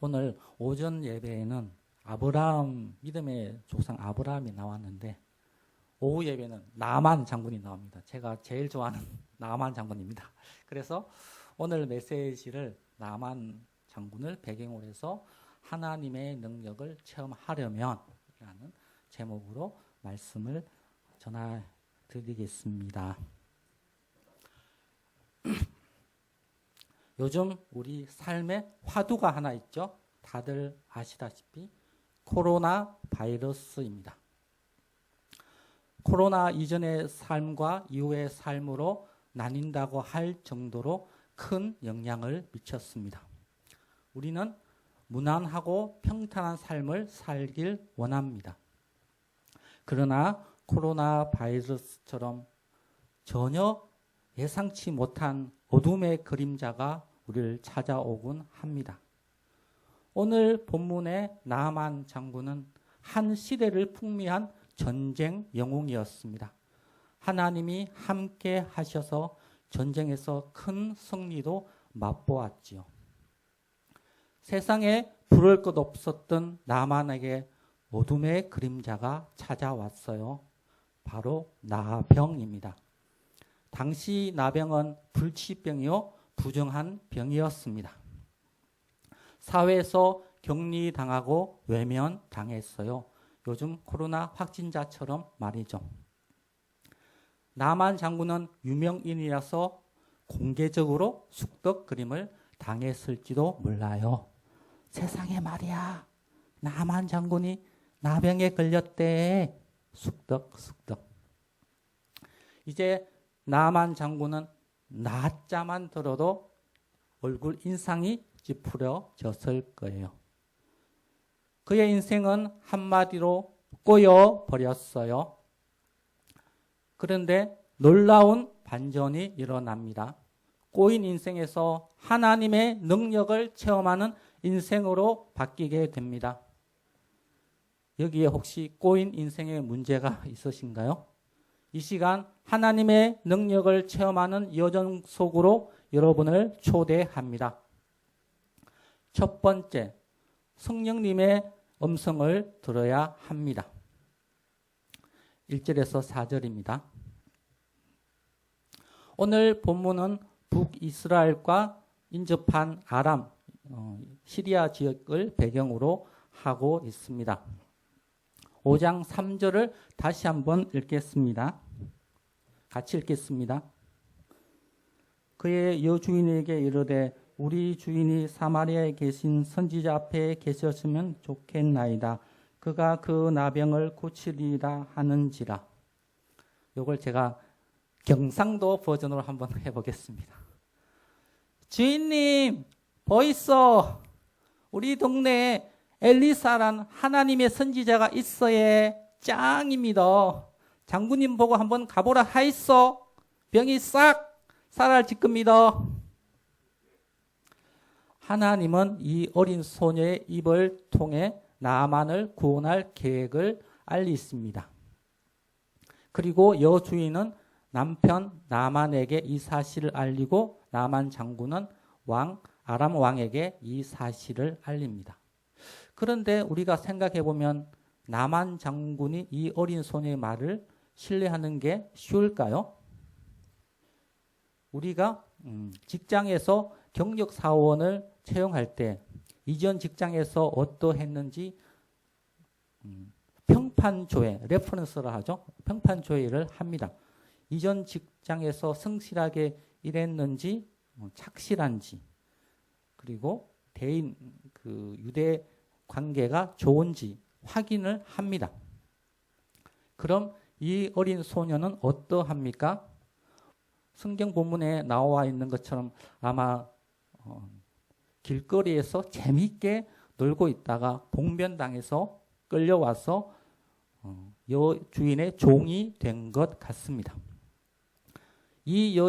오늘 오전 예배에는 아브라함, 믿음의 조상 아브라함이 나왔는데 오후 예배는 나만 장군이 나옵니다. 제가 제일 좋아하는 나만 장군입니다. 그래서 오늘 메시지를 나만 장군을 배경으로 해서 하나님의 능력을 체험하려면 라는 제목으로 말씀을 전해드리겠습니다. 요즘 우리 삶에 화두가 하나 있죠. 다들 아시다시피 코로나 바이러스입니다. 코로나 이전의 삶과 이후의 삶으로 나뉜다고 할 정도로 큰 영향을 미쳤습니다. 우리는 무난하고 평탄한 삶을 살길 원합니다. 그러나 코로나 바이러스처럼 전혀 예상치 못한 어둠의 그림자가 우리를 찾아오곤 합니다. 오늘 본문의 나만 장군은 한 시대를 풍미한 전쟁 영웅이었습니다. 하나님이 함께 하셔서 전쟁에서 큰 승리도 맛보았지요. 세상에 부를 것 없었던 나만에게 어둠의 그림자가 찾아왔어요. 바로 나병입니다. 당시 나병은 불치병이요 부정한 병이었습니다. 사회에서 격리당하고 외면당했어요. 요즘 코로나 확진자처럼 말이죠. 나만 장군은 유명인이라서 공개적으로 숙덕 그림을 당했을지도 몰라요. 세상에 말이야, 나만 장군이 나병에 걸렸대. 숙덕. 이제 나만 장군은 나자만 들어도 얼굴 인상이 찌푸려졌을 거예요. 그의 인생은 한마디로 꼬여버렸어요. 그런데 놀라운 반전이 일어납니다. 꼬인 인생에서 하나님의 능력을 체험하는 인생으로 바뀌게 됩니다. 여기에 혹시 꼬인 인생에 문제가 있으신가요? 이 시간 하나님의 능력을 체험하는 여정 속으로 여러분을 초대합니다. 첫 번째, 성령님의 음성을 들어야 합니다. 1절에서 4절입니다. 오늘 본문은 북이스라엘과 인접한 아람, 시리아 지역을 배경으로 하고 있습니다. 5장 3절을 다시 한번 읽겠습니다. 같이 읽겠습니다. 그의 여주인에게 이르되 우리 주인이 사마리아에 계신 선지자 앞에 계셨으면 좋겠나이다. 그가 그 나병을 고치리라 하는지라. 이걸 제가 경상도 버전으로 한번 해보겠습니다. 주인님, 보이소. 우리 동네에 엘리사란 하나님의 선지자가 있어야 짱입니다. 장군님 보고 한번 가보라 하이소. 병이 싹 사라질 겁니다. 하나님은 이 어린 소녀의 입을 통해 나만을 구원할 계획을 알리십니다. 그리고 여주인은 남편 나만에게 이 사실을 알리고 나만 장군은 아람 왕에게 이 사실을 알립니다. 그런데 우리가 생각해 보면 나만 장군이 이 어린 소녀의 말을 신뢰하는 게 쉬울까요? 우리가 직장에서 경력 사원을 채용할 때 이전 직장에서 어떠했는지 평판조회, 레퍼런스라 하죠. 평판조회를 합니다. 이전 직장에서 성실하게 일했는지, 착실한지, 그리고 대인 유대 관계가 좋은지 확인을 합니다. 그럼 이 어린 소녀는 어떠합니까? 성경 본문에 나와 있는 것처럼 아마 길거리에서 재미있게 놀고 있다가 봉변당해서 끌려와서 여주인의 종이 된 것 같습니다. 이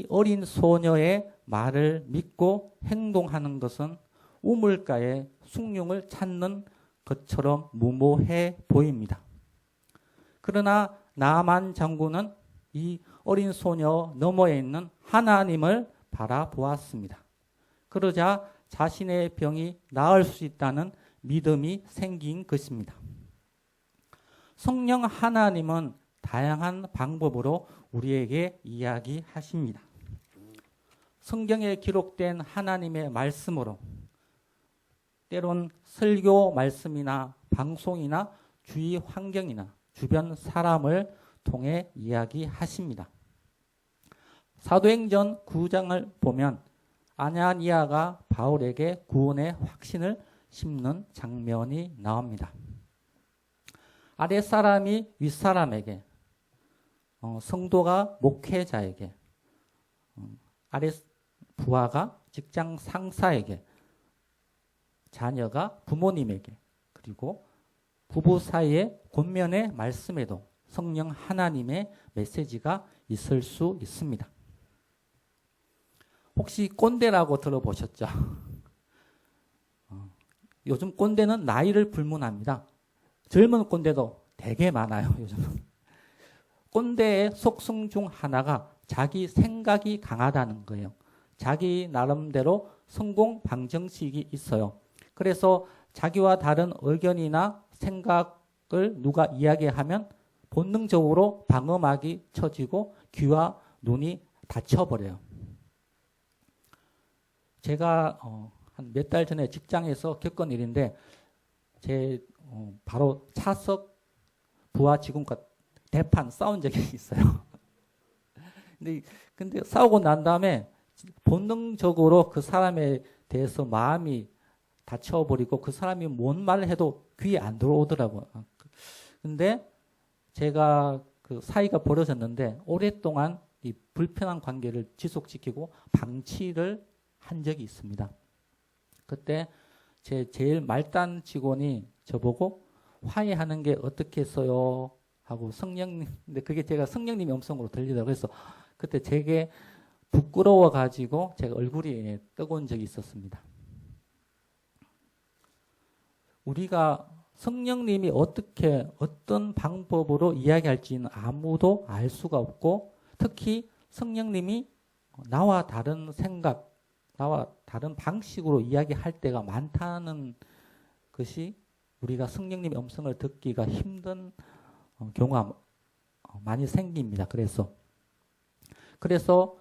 어린 소녀의 말을 믿고 행동하는 것은 우물가에 숭늉을 찾는 것처럼 무모해 보입니다. 그러나 나만 장군은 이 어린 소녀 너머에 있는 하나님을 바라보았습니다. 그러자 자신의 병이 나을 수 있다는 믿음이 생긴 것입니다. 성령 하나님은 다양한 방법으로 우리에게 이야기하십니다. 성경에 기록된 하나님의 말씀으로, 때론 설교 말씀이나 방송이나 주위 환경이나 주변 사람을 통해 이야기하십니다. 사도행전 9장을 보면 아나니아가 바울에게 구원의 확신을 심는 장면이 나옵니다. 아랫사람이 윗사람에게, 성도가 목회자에게, 부하가 직장 상사에게, 자녀가 부모님에게, 그리고 부부 사이의 권면의 말씀에도 성령 하나님의 메시지가 있을 수 있습니다. 혹시 꼰대라고 들어보셨죠? 요즘 꼰대는 나이를 불문합니다. 젊은 꼰대도 되게 많아요, 요즘은. 꼰대의 속성 중 하나가 자기 생각이 강하다는 거예요. 자기 나름대로 성공 방정식이 있어요. 그래서 자기와 다른 의견이나 생각을 누가 이야기하면 본능적으로 방어막이 쳐지고 귀와 눈이 닫혀버려요. 제가 한 몇 달 전에 직장에서 겪은 일인데 바로 차석 부하 직원과 대판 싸운 적이 있어요. 근데 싸우고 난 다음에 본능적으로 그 사람에 대해서 마음이 닫혀버리고 그 사람이 뭔 말을 해도 귀에 안 들어오더라고요. 근데 제가 그 사이가 벌어졌는데 오랫동안 이 불편한 관계를 지속시키고 방치를 한 적이 있습니다. 그때 제 제일 말단 직원이 저보고 화해하는 게 어떻겠어요? 하고 근데 그게 제가 성령님의 음성으로 들리더라고요. 그래서 그때 제게 부끄러워가지고 제가 얼굴이 뜨거운 적이 있었습니다. 우리가 성령님이 어떤 방법으로 이야기할지는 아무도 알 수가 없고, 특히 성령님이 나와 다른 생각, 나와 다른 방식으로 이야기할 때가 많다는 것이 우리가 성령님의 음성을 듣기가 힘든 경우가 많이 생깁니다. 그래서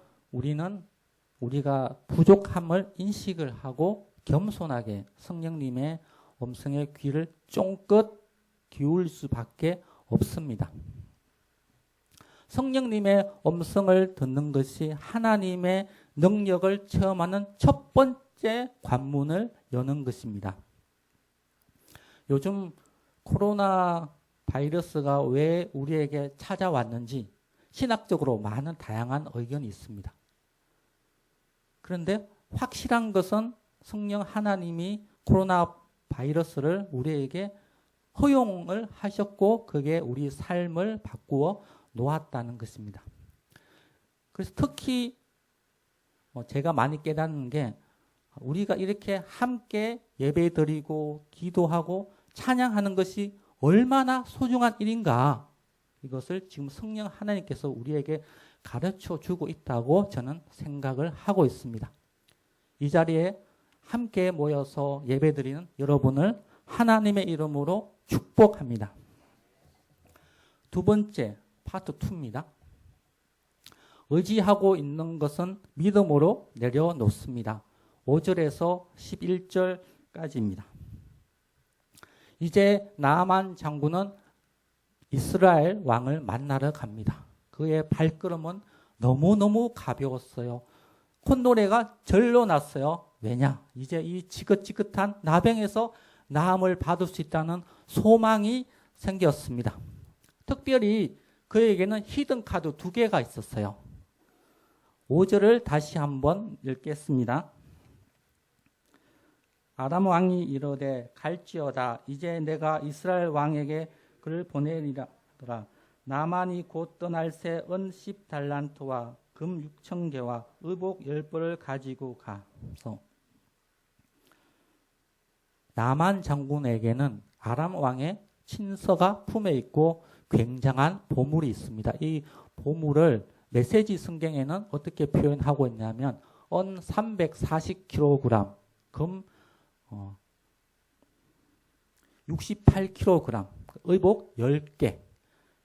우리가 부족함을 인식을 하고 겸손하게 성령님의 음성의 귀를 쫑긋 기울일 수밖에 없습니다. 성령님의 음성을 듣는 것이 하나님의 능력을 체험하는 첫 번째 관문을 여는 것입니다. 요즘 코로나 바이러스가 왜 우리에게 찾아왔는지 신학적으로 많은 다양한 의견이 있습니다. 그런데 확실한 것은 성령 하나님이 코로나 바이러스를 우리에게 허용을 하셨고 그게 우리 삶을 바꾸어 놓았다는 것입니다. 그래서 특히 제가 많이 깨닫는 게 우리가 이렇게 함께 예배드리고 기도하고 찬양하는 것이 얼마나 소중한 일인가, 이것을 지금 성령 하나님께서 우리에게 가르쳐 주고 있다고 저는 생각을 하고 있습니다. 이 자리에 함께 모여서 예배드리는 여러분을 하나님의 이름으로 축복합니다. 두 번째, 파트 2입니다. 의지하고 있는 것은 믿음으로 내려놓습니다. 5절에서 11절까지입니다. 이제 나아만 장군은 이스라엘 왕을 만나러 갑니다. 그의 발걸음은 너무너무 가벼웠어요. 콧노래가 절로 났어요. 왜냐? 이제 이 지긋지긋한 나병에서 나음을 받을 수 있다는 소망이 생겼습니다. 특별히 그에게는 히든카드 2개가 있었어요. 5절을 다시 한번 읽겠습니다. 아람 왕이 이르되 갈지어다. 이제 내가 이스라엘 왕에게 그를 보내리라. 나만이 곧 떠날 새 은 10달란트와 금 6,000개와 의복 10벌을 가지고 가서, 나만 장군에게는 아람 왕의 친서가 품에 있고 굉장한 보물이 있습니다. 이 보물을 메시지 성경에는 어떻게 표현하고 있냐면 은 340kg, 금 68kg, 의복 10개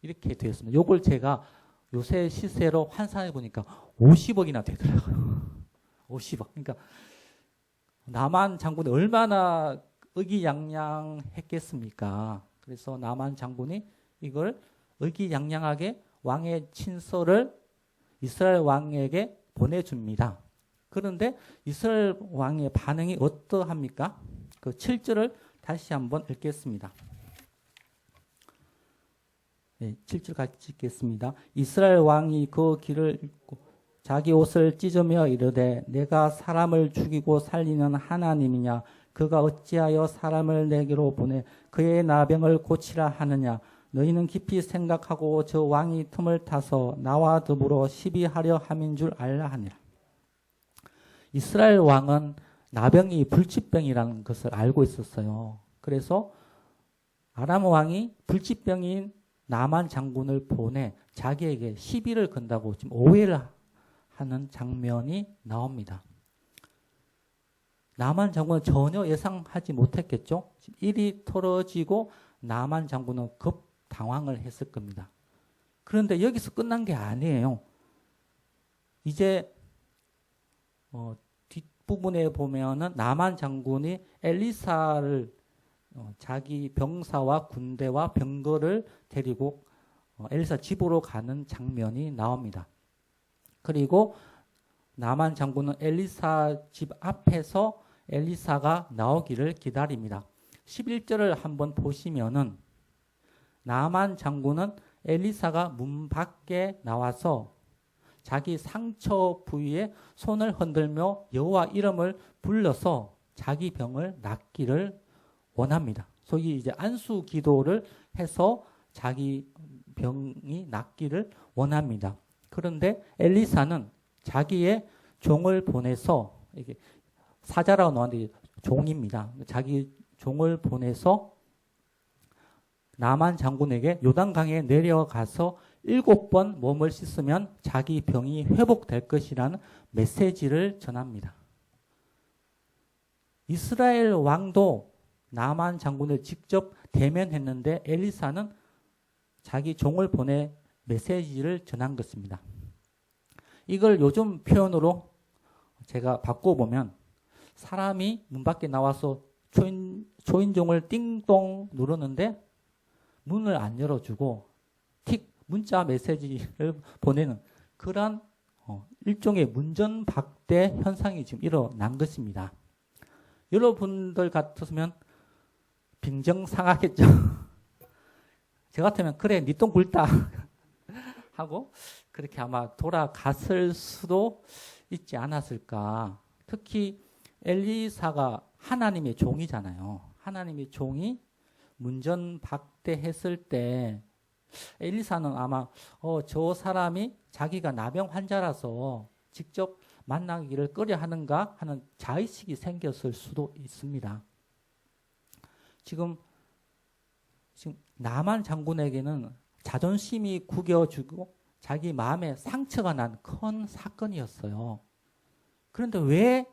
이렇게 되었습니다. 요걸 제가 요새 시세로 환산해 보니까 50억이나 되더라고요. 50억. 그러니까 남한 장군이 얼마나 의기양양했겠습니까? 그래서 남한 장군이 이걸 의기양양하게 왕의 친서를 이스라엘 왕에게 보내줍니다. 그런데 이스라엘 왕의 반응이 어떠합니까? 그 7절을 다시 한번 읽겠습니다. 네, 7절 같이 읽겠습니다. 이스라엘 왕이 그 길을 읽고 자기 옷을 찢으며 이르되 내가 사람을 죽이고 살리는 하나님이냐? 그가 어찌하여 사람을 내게로 보내 그의 나병을 고치라 하느냐? 너희는 깊이 생각하고 저 왕이 틈을 타서 나와 더불어 시비하려 함인 줄 알라 하니라. 이스라엘 왕은 나병이 불치병이라는 것을 알고 있었어요. 그래서 아람 왕이 불치병인 나만 장군을 보내 자기에게 시비를 건다고 지금 오해를 하는 장면이 나옵니다. 나만 장군은 전혀 예상하지 못했겠죠. 일이 털어지고 나만 장군은 급 당황을 했을 겁니다. 그런데 여기서 끝난 게 아니에요. 이제 뒷부분에 보면은 나만 장군이 엘리사를 자기 병사와 군대와 병거를 데리고 엘리사 집으로 가는 장면이 나옵니다. 그리고 나만 장군은 엘리사 집 앞에서 엘리사가 나오기를 기다립니다. 11절을 한번 보시면은 나만 장군은 엘리사가 문 밖에 나와서 자기 상처 부위에 손을 흔들며 여호와 이름을 불러서 자기 병을 낫기를 원합니다. 소위 이제 안수 기도를 해서 자기 병이 낫기를 원합니다. 그런데 엘리사는 자기의 종을 보내서 이게 사자라고 나왔는데 종입니다. 자기 종을 보내서 나만 장군에게 요단강에 내려가서 7번 몸을 씻으면 자기 병이 회복될 것이라는 메시지를 전합니다. 이스라엘 왕도 나만 장군을 직접 대면했는데 엘리사는 자기 종을 보내 메시지를 전한 것입니다. 이걸 요즘 표현으로 제가 바꿔보면 사람이 문 밖에 나와서 초인종을 띵동 누르는데 문을 안 열어주고 틱 문자 메시지를 보내는 그런 일종의 문전박대 현상이 지금 일어난 것입니다. 여러분들 같으면 빈정상하겠죠. 저 같으면 그래 니 똥 굴다 하고 그렇게 아마 돌아갔을 수도 있지 않았을까. 특히 엘리사가 하나님의 종이잖아요. 하나님의 종이 문전박대했을 때 엘리사는 아마 저 사람이 자기가 나병 환자라서 직접 만나기를 꺼려하는가 하는 자의식이 생겼을 수도 있습니다. 지금 나만 장군에게는 자존심이 구겨지고 자기 마음에 상처가 난 큰 사건이었어요. 그런데 왜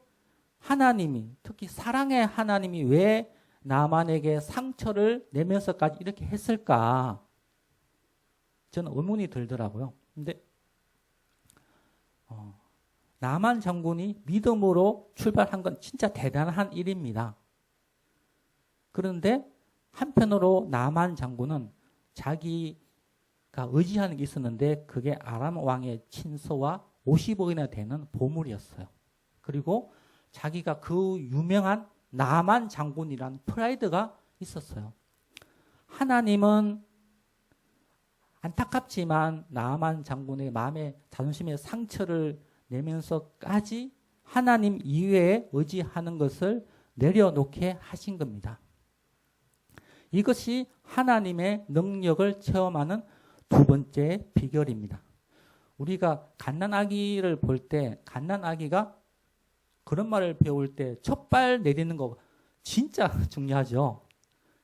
하나님이, 특히 사랑의 하나님이 왜 나만에게 상처를 내면서까지 이렇게 했을까? 저는 의문이 들더라고요. 근데 나만 장군이 믿음으로 출발한 건 진짜 대단한 일입니다. 그런데 한편으로 나만 장군은 자기가 의지하는 게 있었는데 그게 아람 왕의 친서와 50억이나 되는 보물이었어요. 그리고 자기가 그 유명한 나만 장군이라는 프라이드가 있었어요. 하나님은 안타깝지만 나만 장군의 마음에 자존심에 상처를 내면서까지 하나님 이외에 의지하는 것을 내려놓게 하신 겁니다. 이것이 하나님의 능력을 체험하는 두 번째 비결입니다. 우리가 갓난아기를 볼 때 갓난아기가 그런 말을 배울 때 첫발 내리는 거 진짜 중요하죠.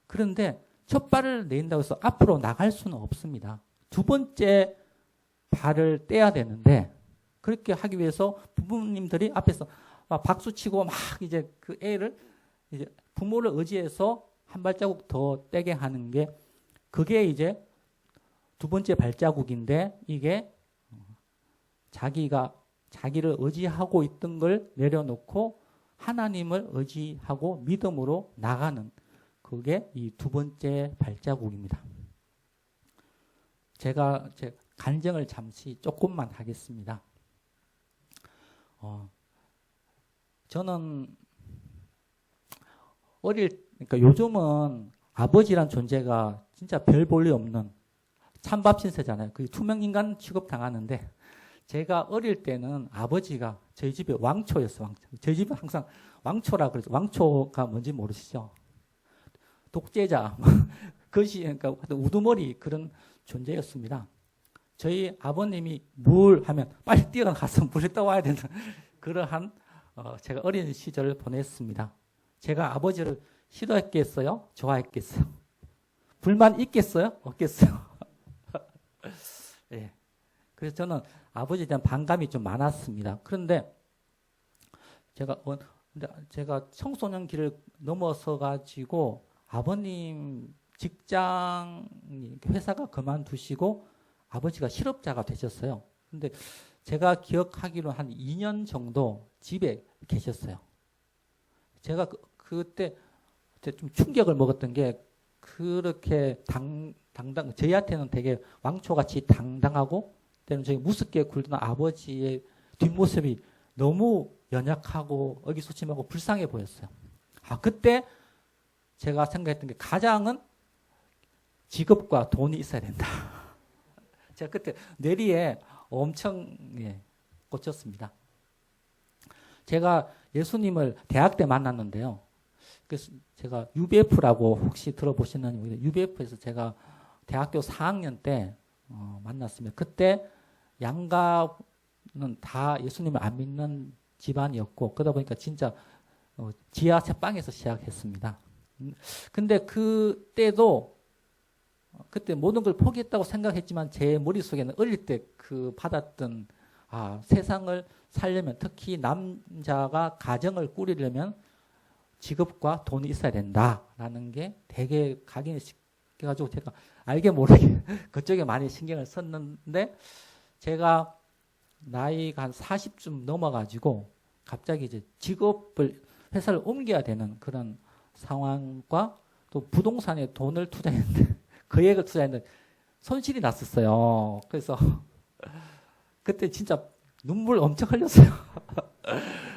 그런데 첫발을 내린다고 해서 앞으로 나갈 수는 없습니다. 두 번째 발을 떼야 되는데 그렇게 하기 위해서 부모님들이 앞에서 막 박수 치고 막 이제 그 애를 이제 부모를 의지해서 한 발자국 더 떼게 하는 게 그게 이제 두 번째 발자국인데 이게 자기를 의지하고 있던 걸 내려놓고 하나님을 의지하고 믿음으로 나가는 그게 이 두 번째 발자국입니다. 제가 제 간증을 잠시 조금만 하겠습니다. 저는 그러니까 요즘은 아버지란 존재가 진짜 별 볼 일 없는 찬밥 신세잖아요. 그 투명 인간 취급 당하는데 제가 어릴 때는 아버지가 저희 집에 왕초였어요. 왕초. 저희 집은 항상 왕초라 그래서 왕초가 뭔지 모르시죠? 독재자, 그러니까 우두머리 그런 존재였습니다. 저희 아버님이 물 하면 빨리 뛰어가서 물에 떠와야 되는 그러한 제가 어린 시절을 보냈습니다. 제가 아버지를 싫어했겠어요? 좋아했겠어요? 불만 있겠어요? 없겠어요? 네. 그래서 저는 아버지에 대한 반감이 좀 많았습니다. 그런데 제가 청소년 길을 넘어서 가지고 아버님 직장 회사가 그만두시고 아버지가 실업자가 되셨어요. 근데 제가 기억하기로 한 2년 정도 집에 계셨어요. 제가 그때 좀 충격을 먹었던 게 그렇게 저희한테는 되게 왕초같이 당당하고 때는 저희 무섭게 굴던 아버지의 뒷모습이 너무 연약하고 의기소침하고 불쌍해 보였어요. 그때 제가 생각했던 게 가장은 직업과 돈이 있어야 된다. 제가 그때 뇌리에 엄청 꽂혔습니다. 제가 예수님을 대학 때 만났는데요. 그래서 제가 UBF라고 혹시 들어보시는 모르겠는데 UBF에서 제가 대학교 4학년 때 만났습니다. 그때 양가는 다 예수님을 안 믿는 집안이었고 그러다 보니까 진짜 지하 새방에서 시작했습니다. 근데 그때 모든 걸 포기했다고 생각했지만 제 머릿속에는 어릴 때 그 받았던 세상을 살려면 특히 남자가 가정을 꾸리려면 직업과 돈이 있어야 된다라는 게 되게 각인이 시켜가지고 제가 알게 모르게 그쪽에 많이 신경을 썼는데 제가 나이가 한 40쯤 넘어가지고 갑자기 이제 회사를 옮겨야 되는 그런 상황과 또 부동산에 돈을 투자했는데 거액을 투자했는데 손실이 났었어요. 그래서 그때 진짜 눈물 엄청 흘렸어요.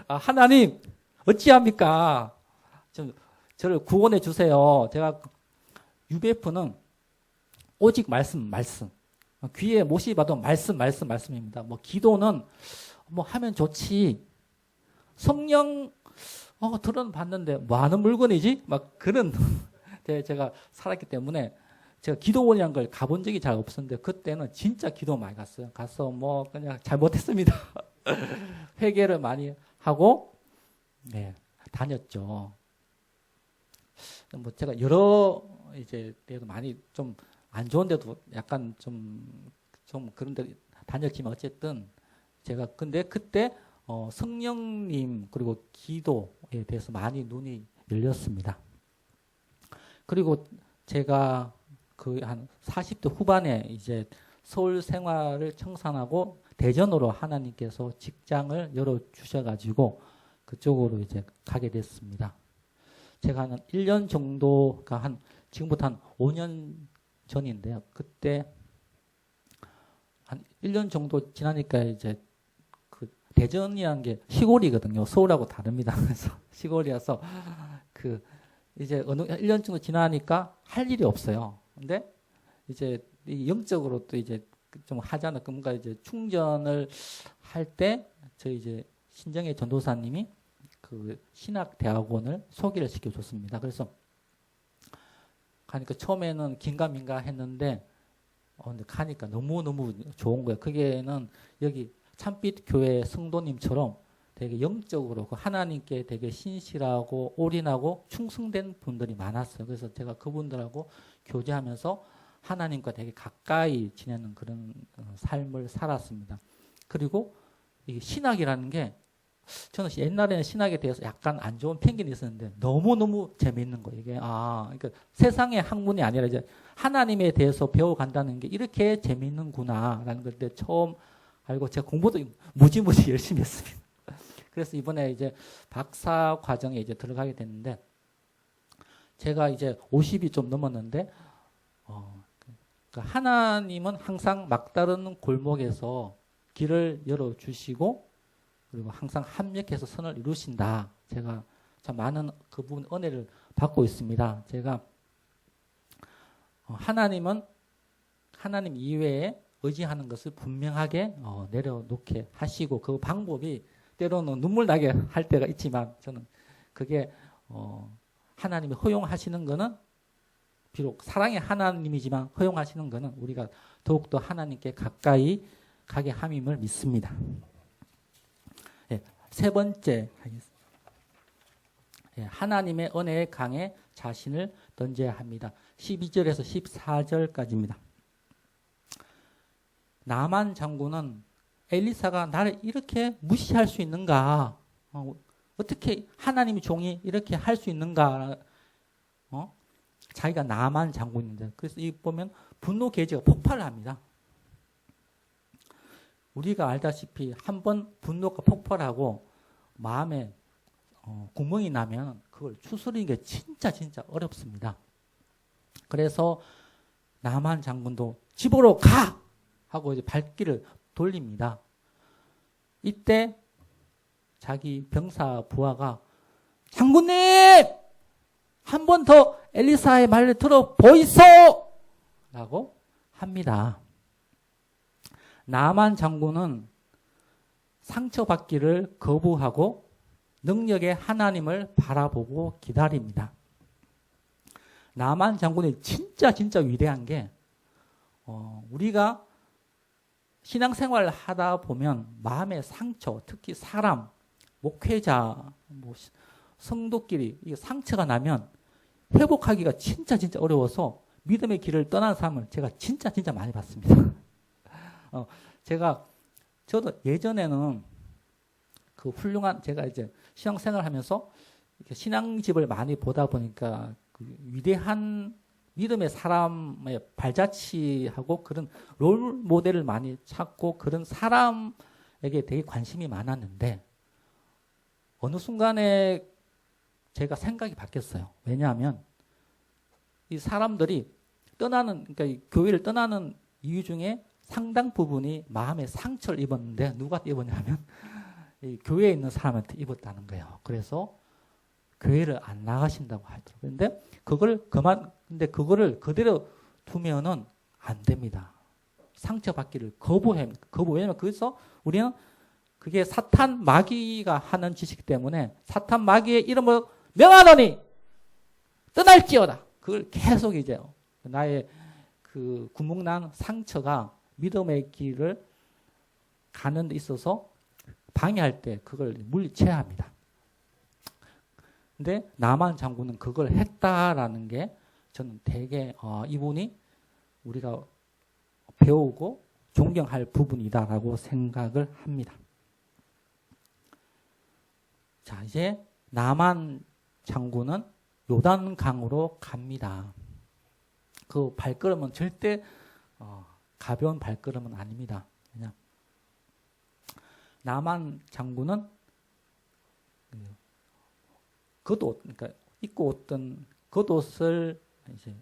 하나님 어찌합니까? 좀 저를 구원해 주세요. 제가 UBF는 오직 말씀 귀에 못이 봐도 말씀입니다. 뭐 기도는 뭐 하면 좋지. 성령 들어봤는데 뭐 하는 물건이지? 막 그런 제가 살았기 때문에 제가 기도원이란 걸 가본 적이 잘 없었는데 그때는 진짜 기도 많이 갔어요. 가서 뭐 그냥 잘못했습니다. 회개를 많이 하고 다녔죠. 뭐 제가 여러 때도 많이 좀 안 좋은 데도 약간 좀 그런 데 다녔지만 어쨌든 제가 근데 그때 성령님 그리고 기도에 대해서 많이 눈이 열렸습니다. 그리고 제가 그 한 40대 후반에 이제 서울 생활을 청산하고 대전으로 하나님께서 직장을 열어 주셔가지고 그쪽으로 이제 가게 됐습니다. 제가 한 1년 정도가 지금부터 한 5년 전인데요. 그때 한 1년 정도 지나니까 이제 그 대전이라는 게 시골이거든요. 서울하고 다릅니다. 그래서 시골이어서 이제 어느 1년 정도 지나니까 할 일이 없어요. 근데 이제 영적으로 또 이제 좀 하잖아. 뭔가 이제 충전을 할 때 저희 이제 신정혜 전도사님이 그 신학대학원을 소개를 시켜줬습니다. 그래서 가니까 처음에는 긴가민가 했는데 근데 가니까 너무너무 좋은 거예요. 그게는 여기 참빛 교회 성도님처럼 되게 영적으로 그 하나님께 되게 신실하고 올인하고 충성된 분들이 많았어요. 그래서 제가 그분들하고 교제하면서 하나님과 되게 가까이 지내는 그런 삶을 살았습니다. 그리고 이 신학이라는 게 저는 옛날에는 신학에 대해서 약간 안 좋은 편견이 있었는데 너무너무 재미있는 거예요. 이게 그러니까 세상의 학문이 아니라 이제 하나님에 대해서 배워간다는 게 이렇게 재미있는구나라는 걸 때 처음 알고 제가 공부도 무지무지 열심히 했습니다. 그래서 이번에 이제 박사 과정에 이제 들어가게 됐는데 제가 이제 50이 좀 넘었는데 하나님은 항상 막다른 골목에서 길을 열어주시고 그리고 항상 합력해서 선을 이루신다. 제가 참 많은 그 부분 은혜를 받고 있습니다. 제가 하나님은 하나님 이외에 의지하는 것을 분명하게 내려놓게 하시고 그 방법이 때로는 눈물 나게 할 때가 있지만 저는 그게 하나님이 허용하시는 거는 비록 사랑의 하나님이지만 허용하시는 것은 우리가 더욱더 하나님께 가까이 가게 함임을 믿습니다. 네, 세 번째 하겠습니다. 네, 하나님의 은혜의 강에 자신을 던져야 합니다. 12절에서 14절까지입니다. 나만 장군은 엘리사가 나를 이렇게 무시할 수 있는가? 어떻게 하나님의 종이 이렇게 할 수 있는가? 자기가 나만 장군인데 그래서 이 보면 분노 계지가 폭발을 합니다. 우리가 알다시피 한번 분노가 폭발하고 마음에 구멍이 나면 그걸 추스리는 게 진짜 어렵습니다. 그래서 나만 장군도 집으로 가! 하고 이제 발길을 돌립니다. 이때 자기 병사 부하가 장군님! 한 번 더 엘리사의 말을 들어 보이소! 라고 합니다. 나만 장군은 상처받기를 거부하고 능력의 하나님을 바라보고 기다립니다. 나만 장군이 진짜 위대한 게 우리가 신앙생활을 하다 보면 마음의 상처, 특히 사람, 목회자, 성도끼리 이 상처가 나면 회복하기가 진짜 어려워서 믿음의 길을 떠난 사람을 제가 진짜 많이 봤습니다. 저도 예전에는 그 훌륭한 제가 이제 신앙생활을 하면서 신앙집을 많이 보다 보니까 그 위대한 믿음의 사람의 발자취하고 그런 롤 모델을 많이 찾고 그런 사람에게 되게 관심이 많았는데 어느 순간에 제가 생각이 바뀌었어요. 왜냐하면 이 사람들이 그러니까 이 교회를 떠나는 이유 중에 상당 부분이 마음의 상처를 입었는데 누가 입었냐면 이 교회에 있는 사람한테 입었다는 거예요. 그래서 교회를 안 나가신다고 하더라고요. 근데 그거를 그대로 두면은 안 됩니다. 상처받기를 왜냐면 그래서 우리는 그게 사탄 마귀가 하는 지식 때문에 사탄 마귀의 이름을 명하노니 떠날지어다. 그걸 계속 이제 나의 그 구멍난 상처가 믿음의 길을 가는 데 있어서 방해할 때 그걸 물리쳐야 합니다. 근데 나만 장군은 그걸 했다라는 게 저는 되게 이분이 우리가 배우고 존경할 부분이다라고 생각을 합니다. 자, 이제 나만 장군은 요단강으로 갑니다. 그 발걸음은 절대 가벼운 발걸음은 아닙니다. 그냥 나만 장군은 겉옷, 그러니까 입고 있던 겉옷을 이제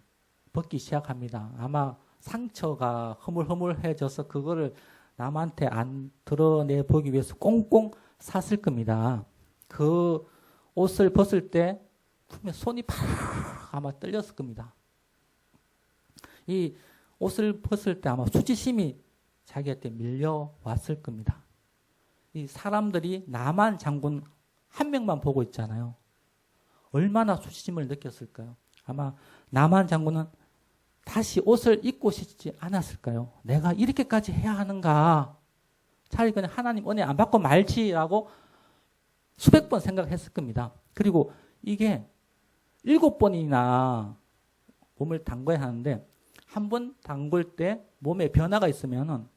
벗기 시작합니다. 아마 상처가 허물허물해져서 그거를 남한테 안 드러내 보기 위해서 꽁꽁 쌌을 겁니다. 그 옷을 벗을 때 분명 손이 팍 아마 떨렸을 겁니다. 이 옷을 벗을 때 아마 수치심이 자기한테 밀려왔을 겁니다. 이 사람들이 나만 장군 한 명만 보고 있잖아요. 얼마나 수치심을 느꼈을까요? 아마 나만 장군은 다시 옷을 입고 싶지 않았을까요? 내가 이렇게까지 해야 하는가? 차라리 그냥 하나님 은혜 안 받고 말지라고 수백 번 생각했을 겁니다. 그리고 이게 7번이나 몸을 담궈야 하는데 한 번 담글 때 몸에 변화가 있으면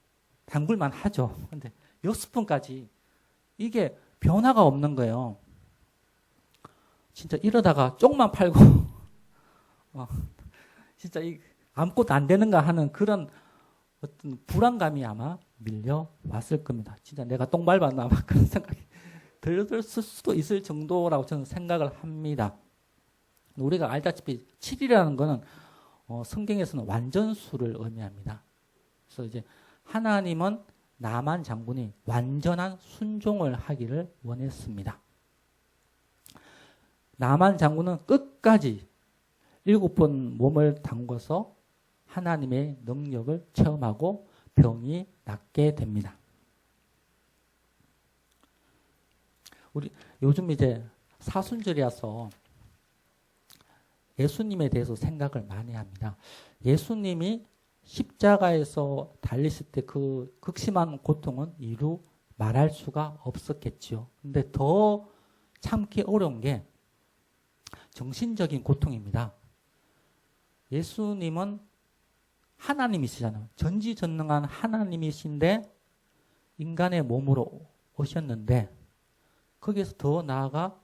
담글만 하죠. 근데 6번까지 이게 변화가 없는 거예요. 진짜 이러다가 쪽만 팔고 진짜 아무것도 안 되는가 하는 그런 어떤 불안감이 아마 밀려왔을 겁니다. 진짜 내가 똥 밟았나 아마 그런 생각이 들었을 수도 있을 정도라고 저는 생각을 합니다. 우리가 알다시피 7이라는 거는 성경에서는 완전수를 의미합니다. 그래서 이제 하나님은 나만 장군이 완전한 순종을 하기를 원했습니다. 나만 장군은 끝까지 7번 몸을 담궈서 하나님의 능력을 체험하고 병이 낫게 됩니다. 우리 요즘 이제 사순절이라서 예수님에 대해서 생각을 많이 합니다. 예수님이 십자가에서 달리실 때 그 극심한 고통은 이루 말할 수가 없었겠지요. 근데 더 참기 어려운 게 정신적인 고통입니다. 예수님은 하나님이시잖아요. 전지전능한 하나님이신데 인간의 몸으로 오셨는데 거기에서 더 나아가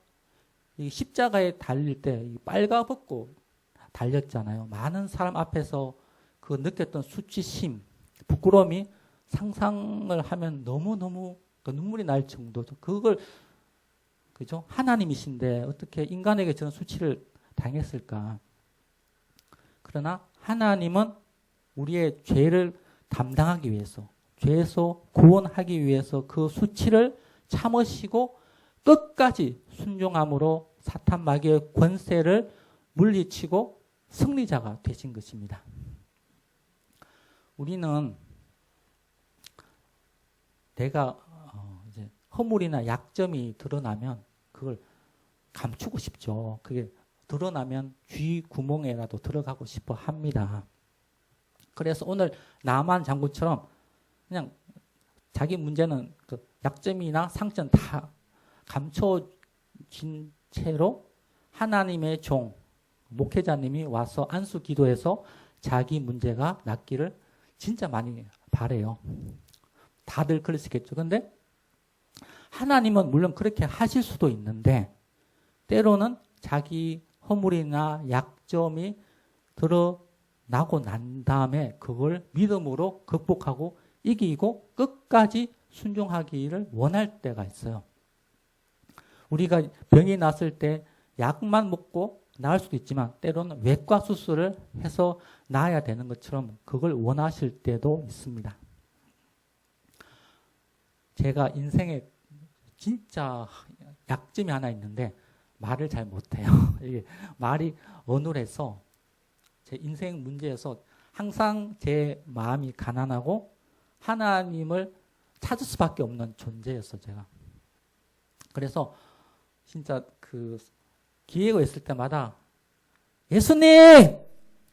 이 십자가에 달릴 때 빨가벗고 달렸잖아요. 많은 사람 앞에서 그 느꼈던 수치심, 부끄러움이 상상을 하면 너무너무 눈물이 날 정도죠. 그걸 그죠? 하나님이신데 어떻게 인간에게 저런 수치를 당했을까? 그러나 하나님은 우리의 죄를 담당하기 위해서, 죄에서 구원하기 위해서 그 수치를 참으시고 끝까지 순종함으로 사탄 마귀의 권세를 물리치고 승리자가 되신 것입니다. 우리는 내가 이제 허물이나 약점이 드러나면 그걸 감추고 싶죠. 그게 드러나면 쥐 구멍에라도 들어가고 싶어 합니다. 그래서 오늘 나만 장군처럼 그냥 자기 문제는 그 약점이나 상처는 다 감춰진 채로 하나님의 종, 목회자님이 와서 안수 기도해서 자기 문제가 낫기를 진짜 많이 바래요. 다들 그러시겠죠. 그런데 하나님은 물론 그렇게 하실 수도 있는데 때로는 자기 허물이나 약점이 드러나고 난 다음에 그걸 믿음으로 극복하고 이기고 끝까지 순종하기를 원할 때가 있어요. 우리가 병이 났을 때 약만 먹고 나을 수도 있지만 때로는 외과 수술을 해서 나아야 되는 것처럼 그걸 원하실 때도 있습니다. 제가 인생에 진짜 약점이 하나 있는데 말을 잘 못해요. 이게 말이 어눌해서 제 인생 문제에서 항상 제 마음이 가난하고 하나님을 찾을 수밖에 없는 존재였어 제가. 그래서 진짜 그 기회가 있을 때마다 예수님!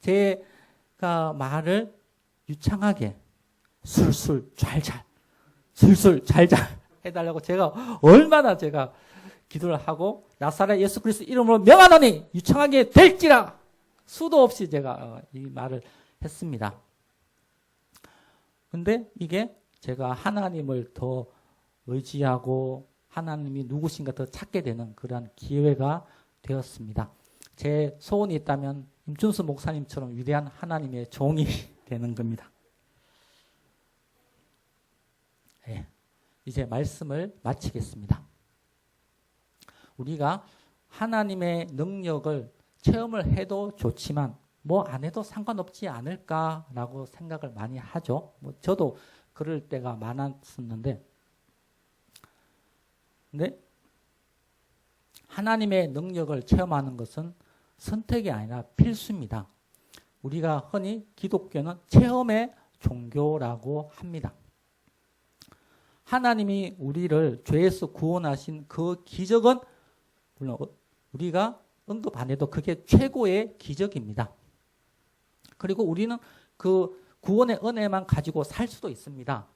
제가 말을 유창하게 술술 잘잘 술술 잘잘 해달라고 제가 얼마나 제가 기도를 하고 나사렛 예수 그리스도 이름으로 명하노니 유창하게 될지라 수도 없이 제가 이 말을 했습니다. 근데 이게 제가 하나님을 더 의지하고 하나님이 누구신가 더 찾게 되는 그러한 기회가 되었습니다. 제 소원이 있다면 임준수 목사님처럼 위대한 하나님의 종이 되는 겁니다. 네, 이제 말씀을 마치겠습니다. 우리가 하나님의 능력을 체험을 해도 좋지만 뭐 안 해도 상관없지 않을까라고 생각을 많이 하죠. 뭐 저도 그럴 때가 많았었는데 근데 하나님의 능력을 체험하는 것은 선택이 아니라 필수입니다. 우리가 흔히 기독교는 체험의 종교라고 합니다. 하나님이 우리를 죄에서 구원하신 그 기적은 물론 우리가 언급 안 해도 그게 최고의 기적입니다. 그리고 우리는 그 구원의 은혜만 가지고 살 수도 있습니다.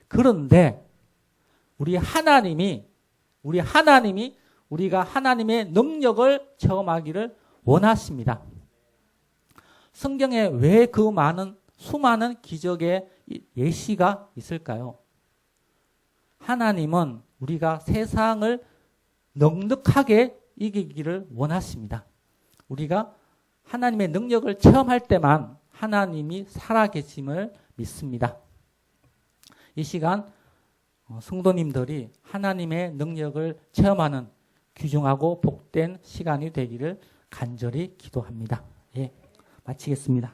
그런데 우리 하나님이 우리가 하나님의 능력을 체험하기를 원하십니다. 성경에 왜 그 많은 수많은 기적의 예시가 있을까요? 하나님은 우리가 세상을 넉넉하게 이기기를 원하십니다. 우리가 하나님의 능력을 체험할 때만 하나님이 살아계심을 믿습니다. 이 시간 성도님들이 하나님의 능력을 체험하는 귀중하고 복된 시간이 되기를 간절히 기도합니다. 예, 마치겠습니다.